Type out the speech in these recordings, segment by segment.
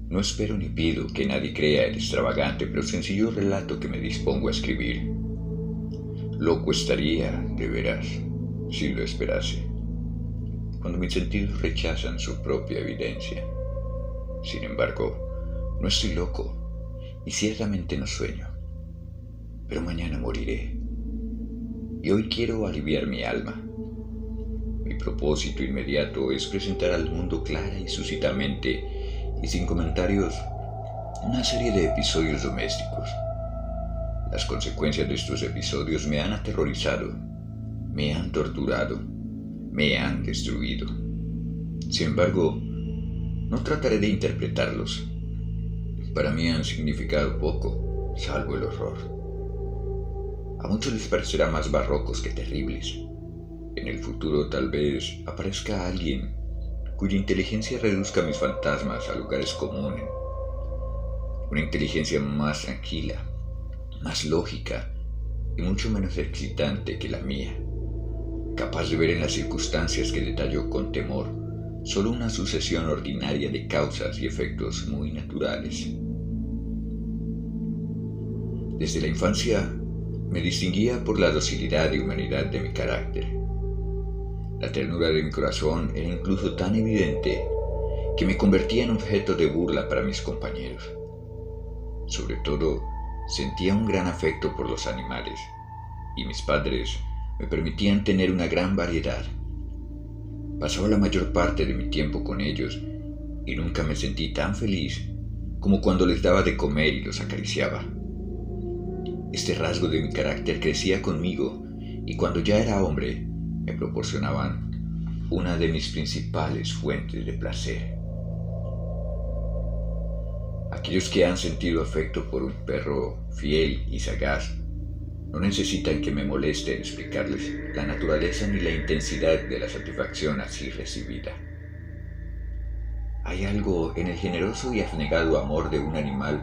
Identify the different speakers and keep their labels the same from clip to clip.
Speaker 1: No espero ni pido que nadie crea el extravagante pero sencillo relato que me dispongo a escribir. Loco estaría, de veras, si lo esperase, cuando mis sentidos rechazan su propia evidencia. Sin embargo, no estoy loco y ciertamente no sueño, pero mañana moriré. Y hoy quiero aliviar mi alma. Mi propósito inmediato es presentar al mundo clara y súcitamente y sin comentarios una serie de episodios domésticos. Las consecuencias de estos episodios me han aterrorizado, me han torturado, me han destruido. Sin embargo, no trataré de interpretarlos. Para mí han significado poco, salvo el horror. A muchos les parecerá más barrocos que terribles. En el futuro tal vez aparezca alguien cuya inteligencia reduzca mis fantasmas a lugares comunes. Una inteligencia más tranquila, más lógica y mucho menos excitante que la mía, capaz de ver en las circunstancias que detalló con temor solo una sucesión ordinaria de causas y efectos muy naturales. Desde la infancia me distinguía por la docilidad y humanidad de mi carácter. La ternura de mi corazón era incluso tan evidente que me convertía en objeto de burla para mis compañeros. Sobre todo, sentía un gran afecto por los animales, y mis padres me permitían tener una gran variedad. Pasaba la mayor parte de mi tiempo con ellos y nunca me sentí tan feliz como cuando les daba de comer y los acariciaba. Este rasgo de mi carácter crecía conmigo y cuando ya era hombre me proporcionaban una de mis principales fuentes de placer. Aquellos que han sentido afecto por un perro fiel y sagaz no necesitan que me moleste en explicarles la naturaleza ni la intensidad de la satisfacción así recibida. Hay algo en el generoso y abnegado amor de un animal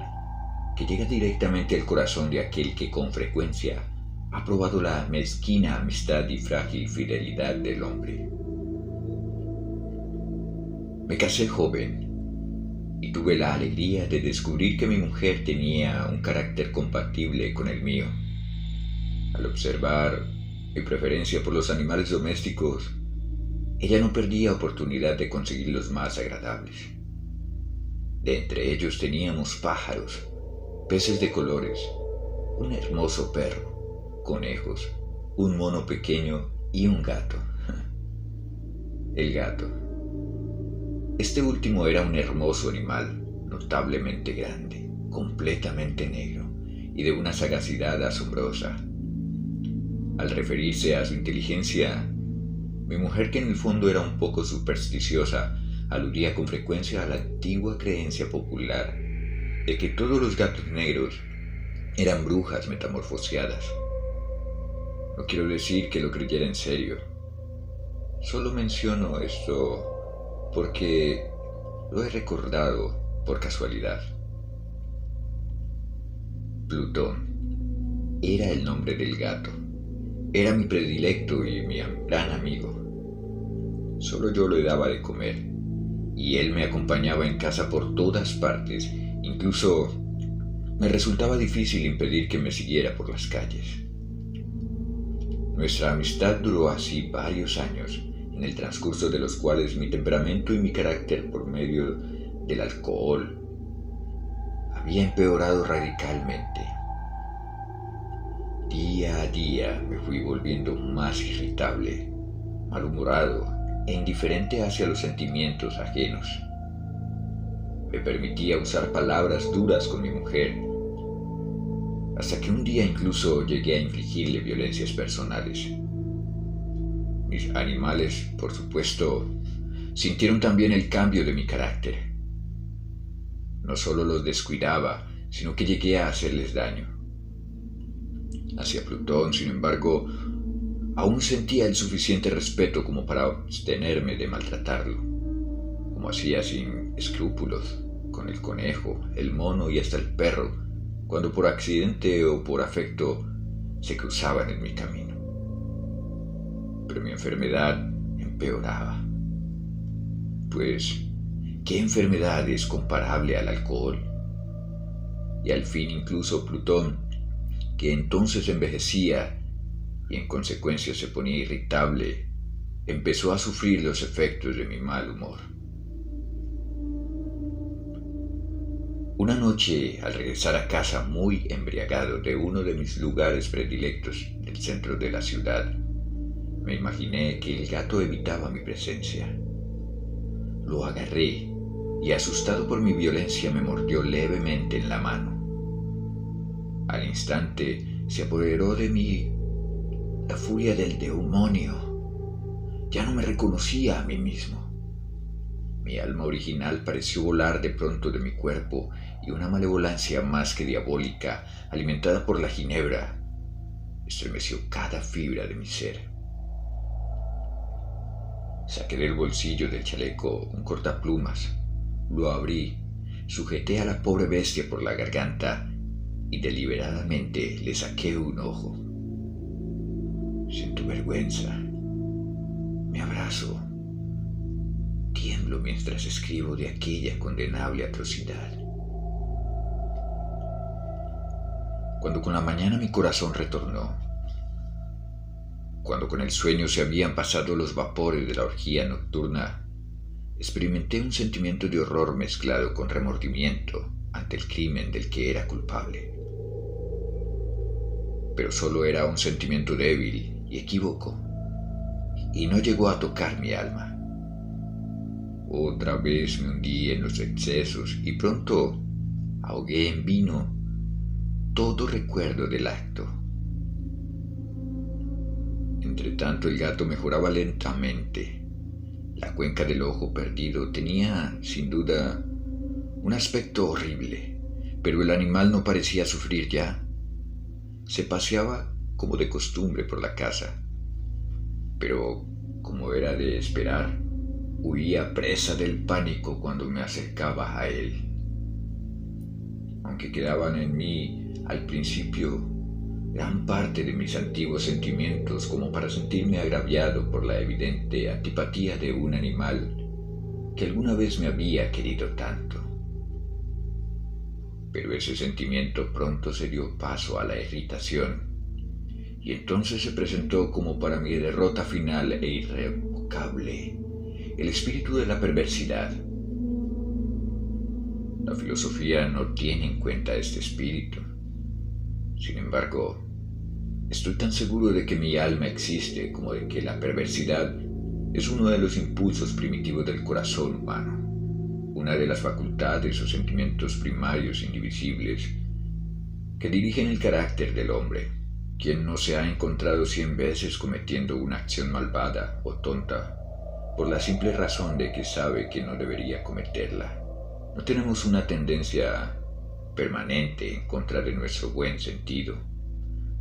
Speaker 1: que llega directamente al corazón de aquel que con frecuencia ha probado la mezquina amistad y frágil fidelidad del hombre. Me casé joven y tuve la alegría de descubrir que mi mujer tenía un carácter compatible con el mío. Al observar mi preferencia por los animales domésticos, ella no perdía oportunidad de conseguirlos más agradables. De entre ellos teníamos pájaros, peces de colores, un hermoso perro, conejos, un mono pequeño y un gato. El gato. Este último era un hermoso animal, notablemente grande, completamente negro y de una sagacidad asombrosa. Al referirse a su inteligencia, mi mujer, que en el fondo era un poco supersticiosa, aludía con frecuencia a la antigua creencia popular de que todos los gatos negros eran brujas metamorfoseadas. No quiero decir que lo creyera en serio. Solo menciono esto porque lo he recordado por casualidad. Plutón era el nombre del gato. Era mi predilecto y mi gran amigo. Solo yo le daba de comer y él me acompañaba en casa por todas partes. Incluso me resultaba difícil impedir que me siguiera por las calles. Nuestra amistad duró así varios años, en el transcurso de los cuales mi temperamento y mi carácter por medio del alcohol había empeorado radicalmente. Día a día me fui volviendo más irritable, malhumorado e indiferente hacia los sentimientos ajenos. Me permitía usar palabras duras con mi mujer, hasta que un día incluso llegué a infligirle violencias personales. Mis animales, por supuesto, sintieron también el cambio de mi carácter. No solo los descuidaba, sino que llegué a hacerles daño. Hacia Plutón, sin embargo, aún sentía el suficiente respeto como para abstenerme de maltratarlo, como hacía sin escrúpulos con el conejo, el mono y hasta el perro, cuando por accidente o por afecto se cruzaban en mi camino. Pero mi enfermedad empeoraba, pues ¿Qué enfermedad es comparable al alcohol? Y al fin incluso Plutón, que entonces envejecía y en consecuencia se ponía irritable, empezó a sufrir los efectos de mi mal humor. Una noche, al regresar a casa muy embriagado de uno de mis lugares predilectos del centro de la ciudad, me imaginé que el gato evitaba mi presencia. Lo agarré y, asustado por mi violencia, me mordió levemente en la mano. Al instante se apoderó de mí la furia del demonio. Ya no me reconocía a mí mismo. Mi alma original pareció volar de pronto de mi cuerpo y una malevolencia más que diabólica, alimentada por la ginebra, estremeció cada fibra de mi ser. Saqué del bolsillo del chaleco un cortaplumas, lo abrí, sujeté a la pobre bestia por la garganta y deliberadamente le saqué un ojo. Siento vergüenza, me abrazo, tiemblo mientras escribo de aquella condenable atrocidad. Cuando con la mañana mi corazón retornó, cuando con el sueño se habían pasado los vapores de la orgía nocturna, experimenté un sentimiento de horror mezclado con remordimiento ante el crimen del que era culpable. Pero solo era un sentimiento débil y equívoco, y no llegó a tocar mi alma. Otra vez me hundí en los excesos y pronto ahogué en vino todo recuerdo del acto. Entretanto el gato mejoraba lentamente. La cuenca del ojo perdido tenía, sin duda, un aspecto horrible, pero el animal no parecía sufrir ya. Se paseaba como de costumbre por la casa, pero, como era de esperar, huía presa del pánico cuando me acercaba a él. Aunque quedaban en mí al principio gran parte de mis antiguos sentimientos como para sentirme agraviado por la evidente antipatía de un animal que alguna vez me había querido tanto. Pero ese sentimiento pronto se dio paso a la irritación, y entonces se presentó como para mi derrota final e irrevocable el espíritu de la perversidad. La filosofía no tiene en cuenta este espíritu. Sin embargo, estoy tan seguro de que mi alma existe como de que la perversidad es uno de los impulsos primitivos del corazón humano, una de las facultades o sentimientos primarios indivisibles que dirigen el carácter del hombre, quien no se ha encontrado 100 veces cometiendo una acción malvada o tonta por la simple razón de que sabe que no debería cometerla. No tenemos una tendencia permanente en contra de nuestro buen sentido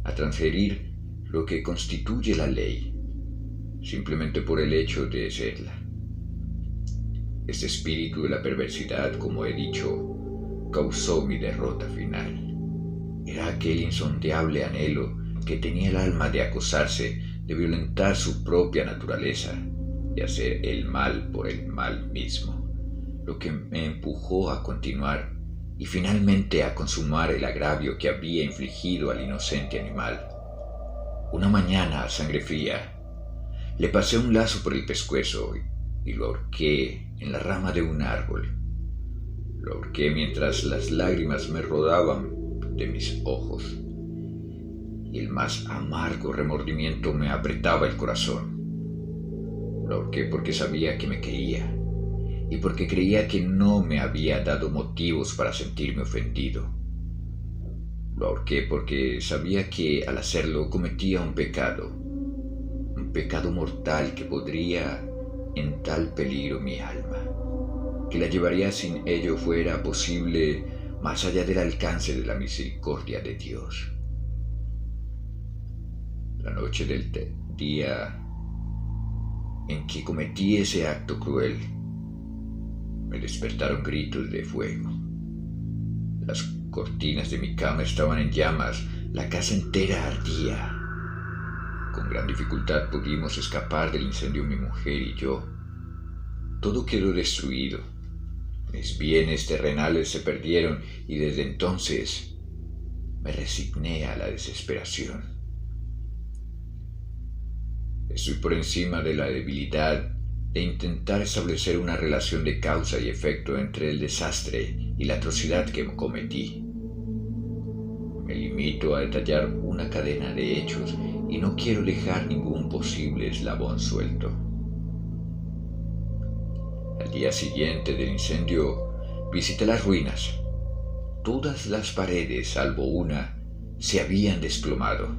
Speaker 1: a transferir lo que constituye la ley, simplemente por el hecho de serla. Este espíritu de la perversidad, como he dicho, causó mi derrota final. Era aquel insondable anhelo que tenía el alma de acosarse, de violentar su propia naturaleza, de hacer el mal por el mal mismo, lo que me empujó a continuar y finalmente a consumar el agravio que había infligido al inocente animal. Una mañana, a sangre fría, le pasé un lazo por el pescuezo y lo ahorqué en la rama de un árbol. Lo ahorqué mientras las lágrimas me rodaban de mis ojos y el más amargo remordimiento me apretaba el corazón. Lo ahorqué porque sabía que me quería y porque creía que no me había dado motivos para sentirme ofendido. Lo ahorqué porque sabía que al hacerlo cometía un pecado mortal que podría en tal peligro mi alma, que la llevaría sin ello fuera posible más allá del alcance de la misericordia de Dios. La noche del día en que cometí ese acto cruel, me despertaron gritos de fuego. Las cortinas de mi cama estaban en llamas, la casa entera ardía. Con gran dificultad pudimos escapar del incendio mi mujer y yo. Todo quedó destruido. Mis bienes terrenales se perdieron y desde entonces me resigné a la desesperación. Estoy por encima de la debilidad de intentar establecer una relación de causa y efecto entre el desastre y la atrocidad que cometí. Me limito a detallar una cadena de hechos y no quiero dejar ningún posible eslabón suelto. Al día siguiente del incendio, visité las ruinas. Todas las paredes, salvo una, se habían desplomado.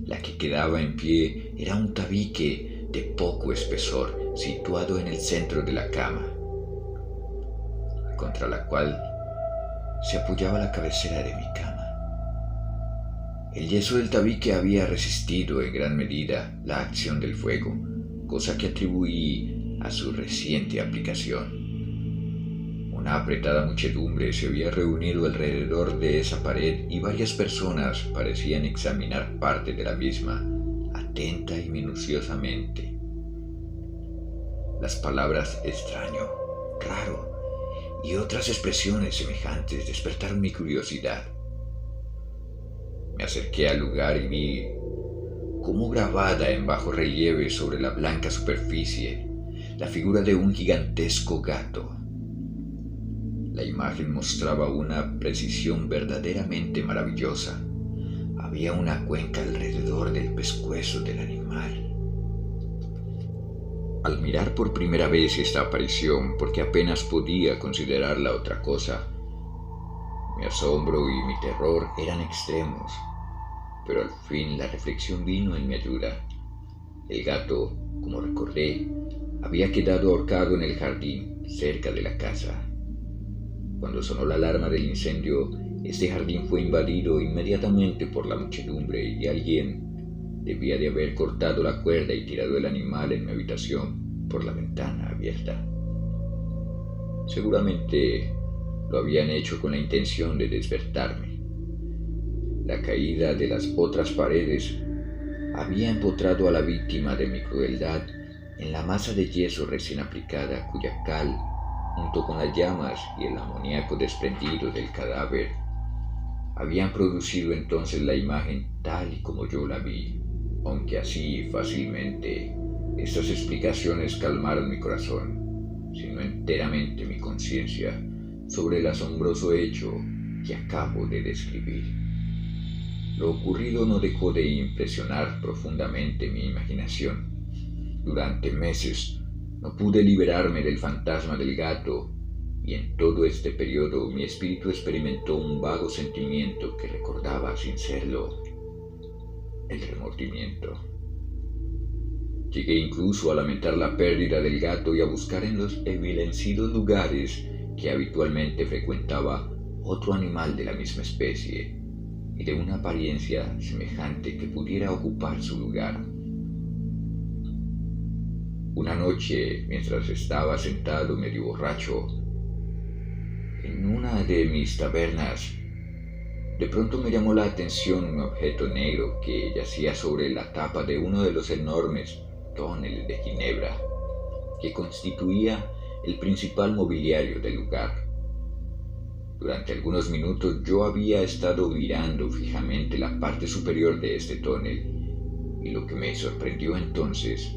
Speaker 1: La que quedaba en pie era un tabique de poco espesor, situado en el centro de la cama, contra la cual se apoyaba la cabecera de mi cama. El yeso del tabique había resistido en gran medida la acción del fuego, cosa que atribuí a su reciente aplicación. Una apretada muchedumbre se había reunido alrededor de esa pared y varias personas parecían examinar parte de la misma, atenta y minuciosamente. Las palabras extraño, raro y otras expresiones semejantes despertaron mi curiosidad. Me acerqué al lugar y vi cómo grabada en bajo relieve sobre la blanca superficie la figura de un gigantesco gato. La imagen mostraba una precisión verdaderamente maravillosa. Había una cuenca alrededor del pescuezo del animal. Al mirar por primera vez esta aparición, porque apenas podía considerarla otra cosa, mi asombro y mi terror eran extremos, pero al fin la reflexión vino en mi ayuda. El gato, como recordé, había quedado ahorcado en el jardín, cerca de la casa. Cuando sonó la alarma del incendio, este jardín fue invadido inmediatamente por la muchedumbre y alguien debía de haber cortado la cuerda y tirado el animal en mi habitación por la ventana abierta. Seguramente lo habían hecho con la intención de despertarme. La caída de las otras paredes había empotrado a la víctima de mi crueldad en la masa de yeso recién aplicada, cuya cal, junto con las llamas y el amoníaco desprendido del cadáver, habían producido entonces la imagen tal y como yo la vi, aunque así fácilmente estas explicaciones calmaron mi corazón, sino enteramente mi conciencia sobre el asombroso hecho que acabo de describir. Lo ocurrido no dejó de impresionar profundamente mi imaginación. Durante meses no pude liberarme del fantasma del gato, y en todo este periodo mi espíritu experimentó un vago sentimiento que recordaba, sin serlo, el remordimiento. Llegué incluso a lamentar la pérdida del gato y a buscar en los evidenciados lugares que habitualmente frecuentaba otro animal de la misma especie y de una apariencia semejante que pudiera ocupar su lugar. Una noche, mientras estaba sentado medio borracho en una de mis tabernas, de pronto me llamó la atención un objeto negro que yacía sobre la tapa de uno de los enormes tóneles de ginebra que constituía el principal mobiliario del lugar. Durante algunos minutos yo había estado mirando fijamente la parte superior de este tonel, y lo que me sorprendió entonces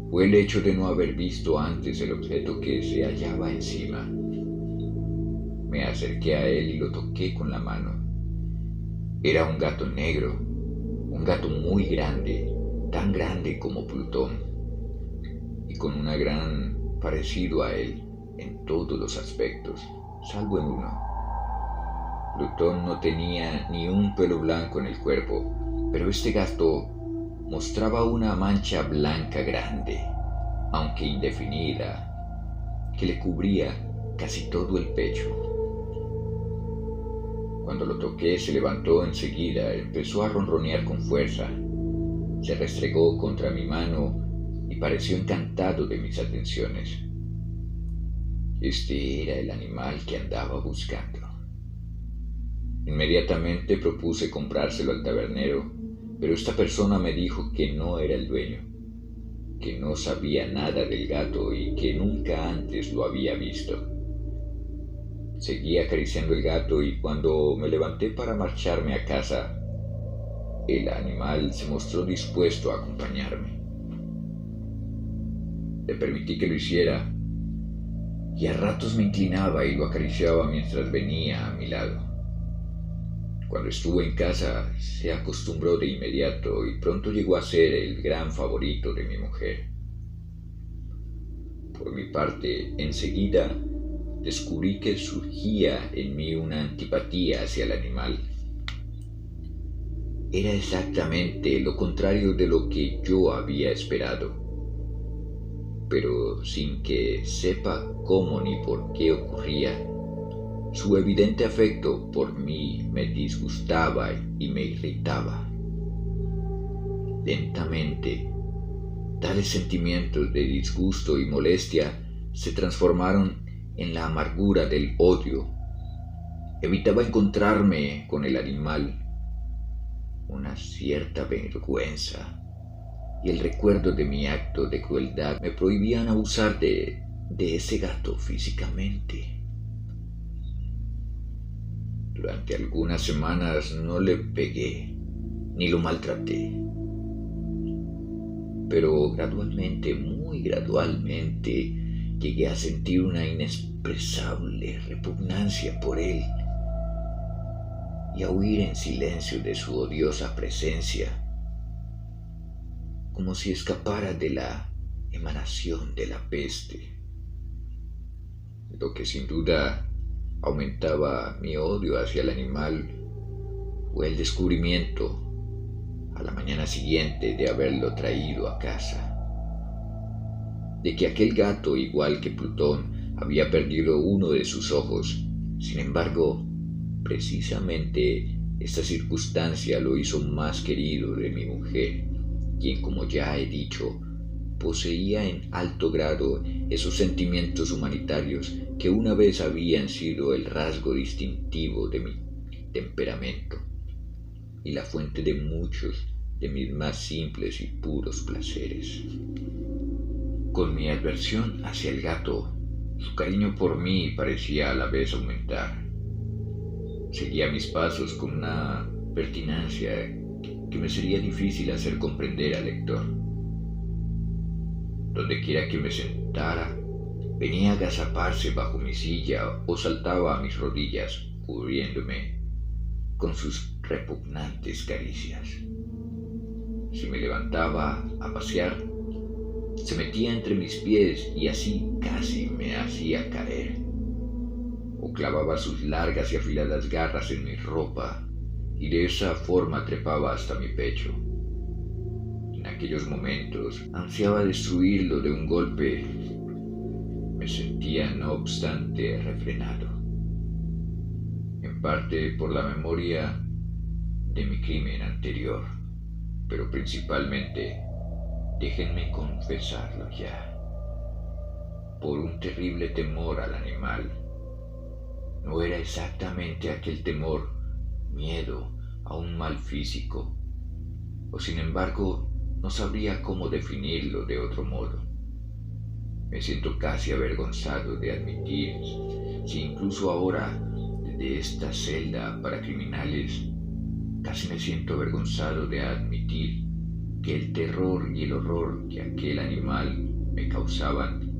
Speaker 1: fue el hecho de no haber visto antes el objeto que se hallaba encima. Me acerqué a él y lo toqué con la mano. Era un gato negro, un gato muy grande, tan grande como Plutón, y con un gran parecido a él en todos los aspectos, salvo en uno. Plutón no tenía ni un pelo blanco en el cuerpo, pero este gato mostraba una mancha blanca grande, aunque indefinida, que le cubría casi todo el pecho. Cuando lo toqué se levantó enseguida, empezó a ronronear con fuerza, se restregó contra mi mano y pareció encantado de mis atenciones. Este era el animal que andaba buscando. Inmediatamente propuse comprárselo al tabernero, pero esta persona me dijo que no era el dueño, que no sabía nada del gato y que nunca antes lo había visto. Seguí acariciando el gato y cuando me levanté para marcharme a casa, el animal se mostró dispuesto a acompañarme. Le permití que lo hiciera y a ratos me inclinaba y lo acariciaba mientras venía a mi lado. Cuando estuvo en casa se acostumbró de inmediato y pronto llegó a ser el gran favorito de mi mujer. Por mi parte, enseguida descubrí que surgía en mí una antipatía hacia el animal. Era exactamente lo contrario de lo que yo había esperado, pero sin que sepa cómo ni por qué ocurría, su evidente afecto por mí me disgustaba y me irritaba. Lentamente, tales sentimientos de disgusto y molestia se transformaron en la amargura del odio. Evitaba encontrarme con el animal. Una cierta vergüenza y el recuerdo de mi acto de crueldad me prohibían abusar de ese gato físicamente. Durante algunas semanas no le pegué ni lo maltraté, pero gradualmente, muy gradualmente, llegué a sentir una inexpresable repugnancia por él y a huir en silencio de su odiosa presencia, como si escapara de la emanación de la peste. Lo que sin duda aumentaba mi odio hacia el animal fue el descubrimiento a la mañana siguiente de haberlo traído a casa, de que aquel gato, igual que Plutón, había perdido uno de sus ojos. Sin embargo, precisamente esta circunstancia lo hizo más querido de mi mujer, quien, como ya he dicho, poseía en alto grado esos sentimientos humanitarios que una vez habían sido el rasgo distintivo de mi temperamento y la fuente de muchos de mis más simples y puros placeres. Con mi adversión hacia el gato, su cariño por mí parecía a la vez aumentar. Seguía mis pasos con una pertinacia que me sería difícil hacer comprender al lector. Donde quiera que me sentara, venía a agazaparse bajo mi silla o saltaba a mis rodillas, cubriéndome con sus repugnantes caricias. Si me levantaba a pasear, se metía entre mis pies y así casi me hacía caer. O clavaba sus largas y afiladas garras en mi ropa y de esa forma trepaba hasta mi pecho. En aquellos momentos ansiaba destruirlo de un golpe. Me sentía, no obstante, refrenado, en parte por la memoria de mi crimen anterior, pero principalmente, déjenme confesarlo ya, por un terrible temor al animal. No era exactamente aquel temor miedo a un mal físico, o sin embargo no sabría cómo definirlo de otro modo. Me siento casi avergonzado de admitir, si incluso ahora desde esta celda para criminales, casi me siento avergonzado de admitir que el terror y el horror que aquel animal me causaban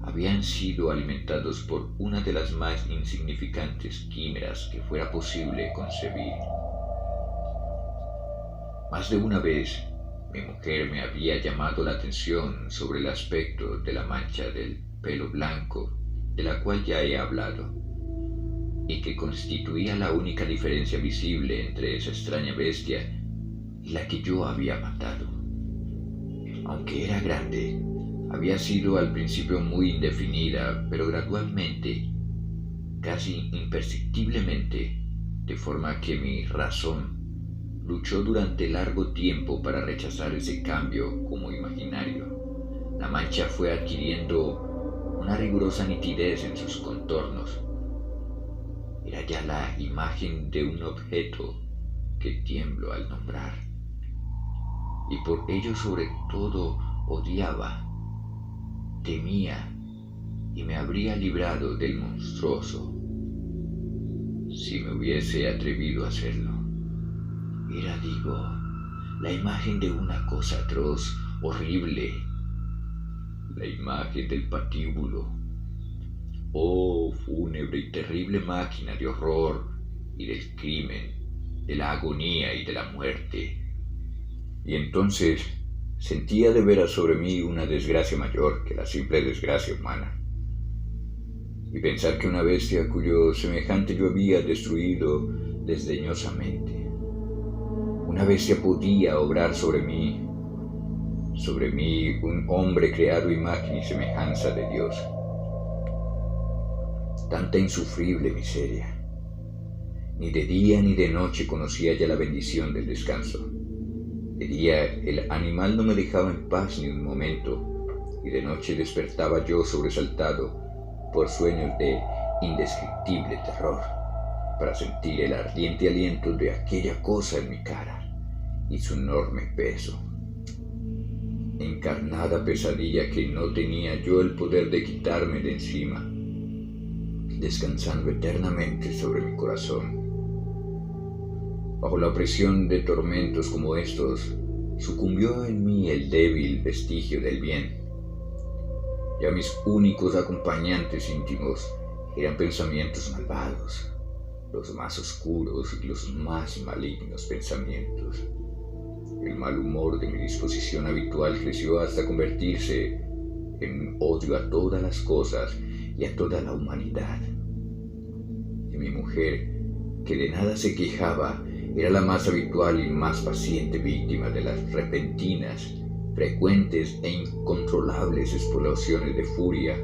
Speaker 1: habían sido alimentados por una de las más insignificantes quimeras que fuera posible concebir. Más de una vez, mi mujer me había llamado la atención sobre el aspecto de la mancha del pelo blanco, de la cual ya he hablado, y que constituía la única diferencia visible entre esa extraña bestia y la que yo había matado. Aunque era grande, había sido al principio muy indefinida, pero gradualmente, casi imperceptiblemente, de forma que mi razón luchó durante largo tiempo para rechazar ese cambio como imaginario. La mancha fue adquiriendo una rigurosa nitidez en sus contornos. Era ya la imagen de un objeto que tiemblo al nombrar, y por ello sobre todo odiaba, temía y me habría librado del monstruoso, si me hubiese atrevido a hacerlo. Era, digo, la imagen de una cosa atroz, horrible, la imagen del patíbulo. Oh, fúnebre y terrible máquina de horror y del crimen, de la agonía y de la muerte. Y entonces sentía de veras sobre mí una desgracia mayor que la simple desgracia humana. Y pensar que una bestia cuyo semejante yo había destruido desdeñosamente, una bestia podía obrar sobre mí, un hombre creado imagen y semejanza de Dios. Tanta insufrible miseria. Ni de día ni de noche conocía ya la bendición del descanso. De día el animal no me dejaba en paz ni un momento, y de noche despertaba yo sobresaltado por sueños de indescriptible terror, para sentir el ardiente aliento de aquella cosa en mi cara y su enorme peso. Encarnada pesadilla que no tenía yo el poder de quitarme de encima, descansando eternamente sobre mi corazón. Bajo la opresión de tormentos como estos, sucumbió en mí el débil vestigio del bien. Ya mis únicos acompañantes íntimos eran pensamientos malvados, los más oscuros y los más malignos pensamientos. El mal humor de mi disposición habitual creció hasta convertirse en odio a todas las cosas y a toda la humanidad. Y mi mujer, que de nada se quejaba, era la más habitual y más paciente víctima de las repentinas, frecuentes e incontrolables explosiones de furia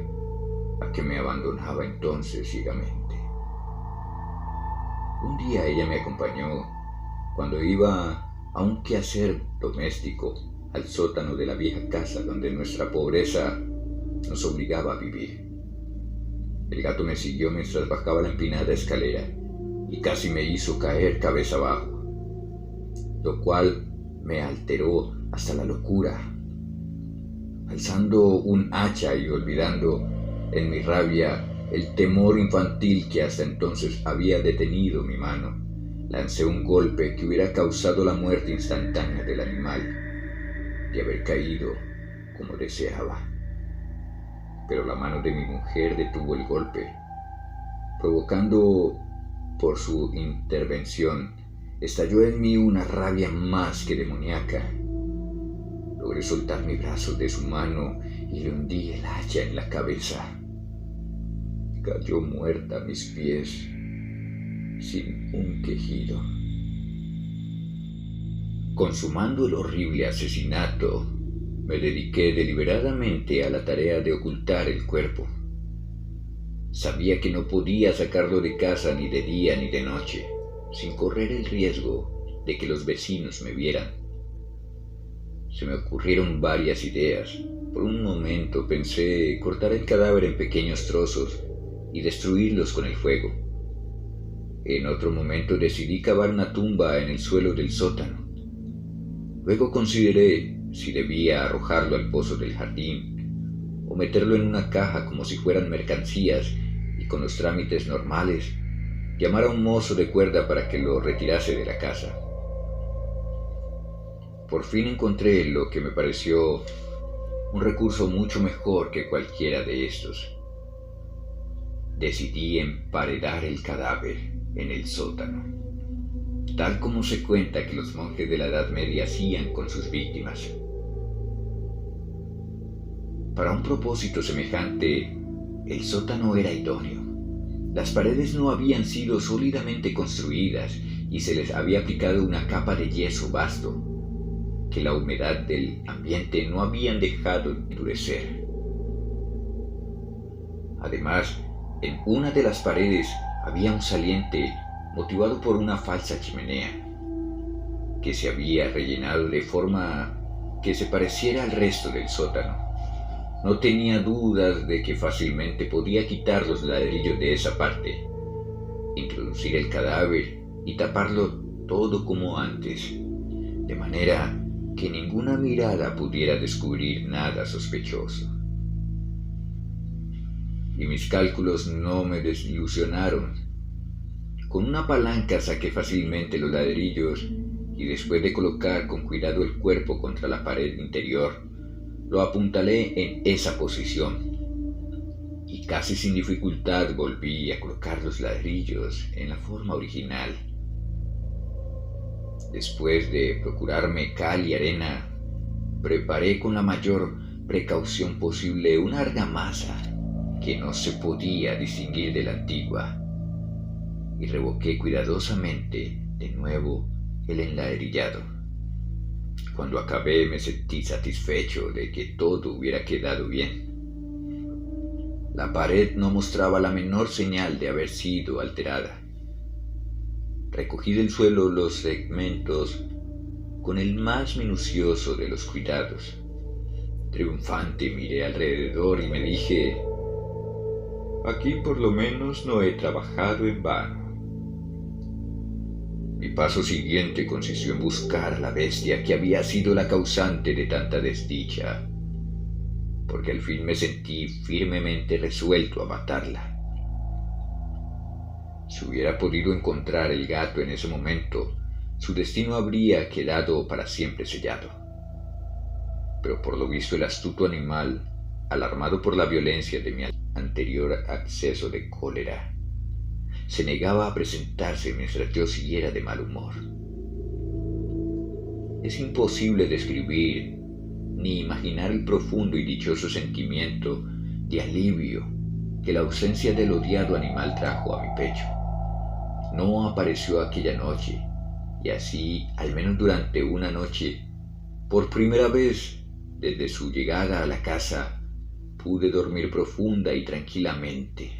Speaker 1: a que me abandonaba entonces ciegamente. Un día ella me acompañó cuando iba a un quehacer doméstico al sótano de la vieja casa donde nuestra pobreza nos obligaba a vivir. El gato me siguió mientras bajaba la empinada escalera y casi me hizo caer cabeza abajo, lo cual me alteró hasta la locura. Alzando un hacha y olvidando en mi rabia el temor infantil que hasta entonces había detenido mi mano, lancé un golpe que hubiera causado la muerte instantánea del animal de haber caído como deseaba. Pero la mano de mi mujer detuvo el golpe, provocando por su intervención. Estalló en mí una rabia más que demoníaca. Logré soltar mi brazo de su mano y le hundí el hacha en la cabeza. Cayó muerta a mis pies, sin un quejido. Consumando el horrible asesinato, me dediqué deliberadamente a la tarea de ocultar el cuerpo. Sabía que no podía sacarlo de casa ni de día ni de noche, sin correr el riesgo de que los vecinos me vieran. Se me ocurrieron varias ideas. Por un momento pensé cortar el cadáver en pequeños trozos y destruirlos con el fuego. En otro momento decidí cavar una tumba en el suelo del sótano. Luego consideré si debía arrojarlo al pozo del jardín o meterlo en una caja como si fueran mercancías y con los trámites normales llamar a un mozo de cuerda para que lo retirase de la casa. Por fin encontré lo que me pareció un recurso mucho mejor que cualquiera de estos. Decidí emparedar el cadáver en el sótano, tal como se cuenta que los monjes de la Edad Media hacían con sus víctimas. Para un propósito semejante, el sótano era idóneo. Las paredes no habían sido sólidamente construidas y se les había aplicado una capa de yeso vasto, que la humedad del ambiente no habían dejado endurecer. Además, en una de las paredes había un saliente motivado por una falsa chimenea, que se había rellenado de forma que se pareciera al resto del sótano. No tenía dudas de que fácilmente podía quitar los ladrillos de esa parte, introducir el cadáver y taparlo todo como antes, de manera que ninguna mirada pudiera descubrir nada sospechoso. Y mis cálculos no me desilusionaron. Con una palanca saqué fácilmente los ladrillos y después de colocar con cuidado el cuerpo contra la pared interior, lo apuntalé en esa posición y casi sin dificultad volví a colocar los ladrillos en la forma original. Después de procurarme cal y arena, preparé con la mayor precaución posible una argamasa que no se podía distinguir de la antigua y revoqué cuidadosamente de nuevo el enladrillado. Cuando acabé me sentí satisfecho de que todo hubiera quedado bien. La pared no mostraba la menor señal de haber sido alterada. Recogí del suelo los segmentos con el más minucioso de los cuidados. Triunfante miré alrededor y me dije: aquí por lo menos no he trabajado en vano. Mi paso siguiente consistió en buscar a la bestia que había sido la causante de tanta desdicha, porque al fin me sentí firmemente resuelto a matarla. Si hubiera podido encontrar el gato en ese momento, su destino habría quedado para siempre sellado. Pero por lo visto el astuto animal, alarmado por la violencia de mi anterior acceso de cólera, se negaba a presentarse mientras yo siguiera de mal humor. Es imposible describir ni imaginar el profundo y dichoso sentimiento de alivio que la ausencia del odiado animal trajo a mi pecho. No apareció aquella noche, y así, al menos durante una noche, por primera vez desde su llegada a la casa, pude dormir profunda y tranquilamente.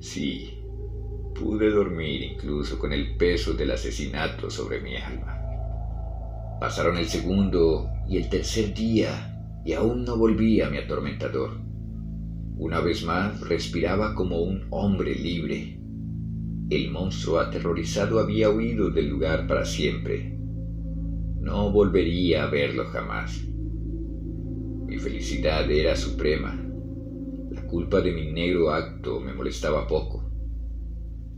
Speaker 1: Sí, pude dormir incluso con el peso del asesinato sobre mi alma. Pasaron el segundo y el tercer día y aún no volví a mi atormentador. Una vez más respiraba como un hombre libre. El monstruo aterrorizado había huido del lugar para siempre. No volvería a verlo jamás. Mi felicidad era suprema. La culpa de mi negro acto me molestaba poco.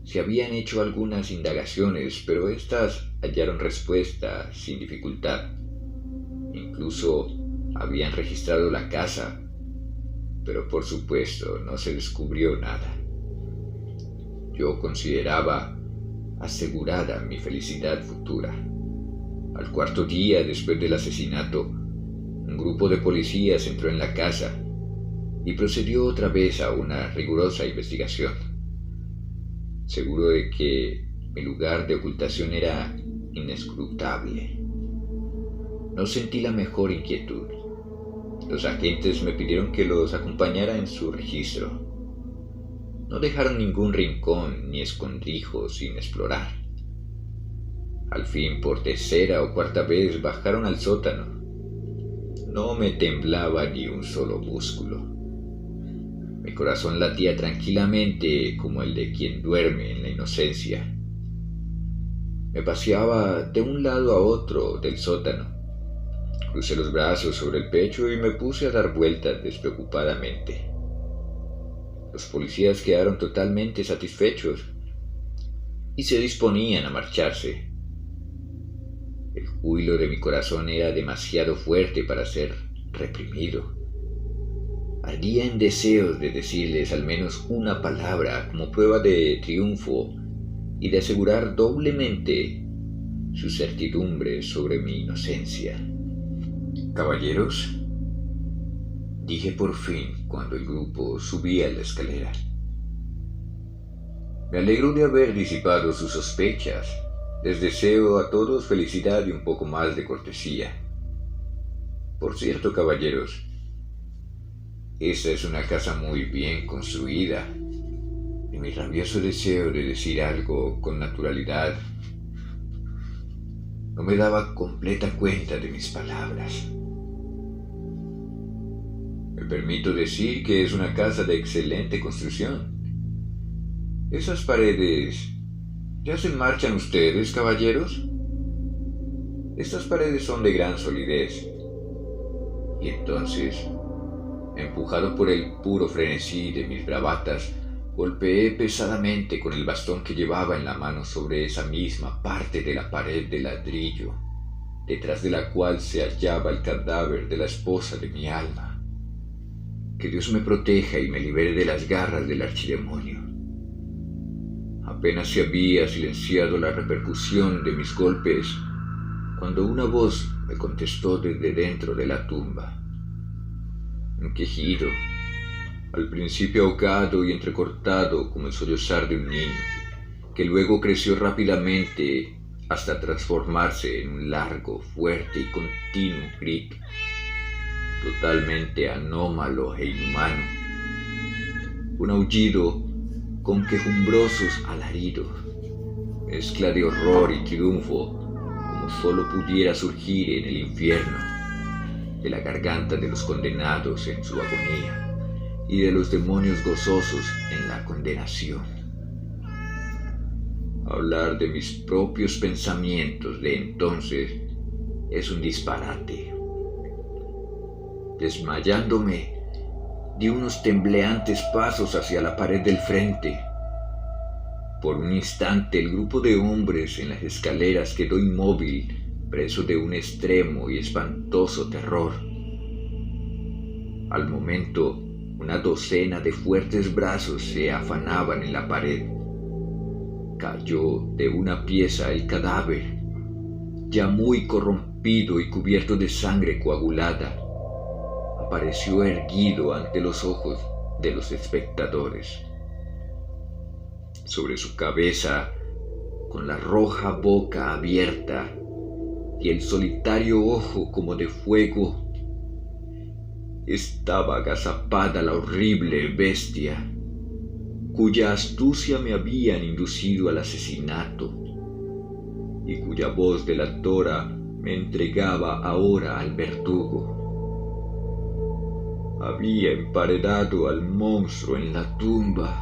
Speaker 1: Se habían hecho algunas indagaciones, pero éstas hallaron respuesta sin dificultad. Incluso habían registrado la casa, pero por supuesto no se descubrió nada. Yo consideraba asegurada mi felicidad futura. Al cuarto día después del asesinato, un grupo de policías entró en la casa y procedió otra vez a una rigurosa investigación. Seguro de que mi lugar de ocultación era inescrutable. No sentí la mejor inquietud. Los agentes me pidieron que los acompañara en su registro. No dejaron ningún rincón ni escondrijo sin explorar. Al fin, por tercera o cuarta vez, bajaron al sótano. No me temblaba ni un solo músculo. Mi corazón latía tranquilamente como el de quien duerme en la inocencia. Me paseaba de un lado a otro del sótano. Crucé los brazos sobre el pecho y me puse a dar vueltas despreocupadamente. Los policías quedaron totalmente satisfechos y se disponían a marcharse. El júbilo de mi corazón era demasiado fuerte para ser reprimido. Ardía en deseos de decirles al menos una palabra como prueba de triunfo y de asegurar doblemente su certidumbre sobre mi inocencia. «Caballeros», dije por fin cuando el grupo subía la escalera, «me alegro de haber disipado sus sospechas. Les deseo a todos felicidad y un poco más de cortesía. Por cierto, caballeros, esta es una casa muy bien construida, y mi rabioso deseo de decir algo con naturalidad no me daba completa cuenta de mis palabras. Me permito decir que es una casa de excelente construcción. Esas paredes... ¿Ya se marchan ustedes, caballeros? Estas paredes son de gran solidez». Y entonces, empujado por el puro frenesí de mis bravatas, Golpeé pesadamente con el bastón que llevaba en la mano sobre esa misma parte de la pared de ladrillo, detrás de la cual se hallaba el cadáver de la esposa de mi alma. Que Dios me proteja y me libere de las garras del archidemonio. Apenas se había silenciado la repercusión de mis golpes cuando una voz me contestó desde dentro de la tumba. Un quejido, al principio ahogado y entrecortado como el sollozar de un niño, que luego creció rápidamente hasta transformarse en un largo, fuerte y continuo grito, totalmente anómalo e inhumano. Un aullido con quejumbrosos alaridos, mezcla de horror y triunfo, como solo pudiera surgir en el infierno, de la garganta de los condenados en su agonía y de los demonios gozosos en la condenación. Hablar de mis propios pensamientos de entonces es un disparate. Desmayándome, di unos tembleantes pasos hacia la pared del frente. Por un instante el grupo de hombres en las escaleras quedó inmóvil, preso de un extremo y espantoso terror. Al momento, una docena de fuertes brazos se afanaban en la pared. Cayó de una pieza el cadáver, ya muy corrompido y cubierto de sangre coagulada. Apareció erguido ante los ojos de los espectadores. Sobre su cabeza, con la roja boca abierta y el solitario ojo como de fuego, estaba agazapada la horrible bestia, cuya astucia me habían inducido al asesinato y cuya voz delatora me entregaba ahora al verdugo. Había emparedado al monstruo en la tumba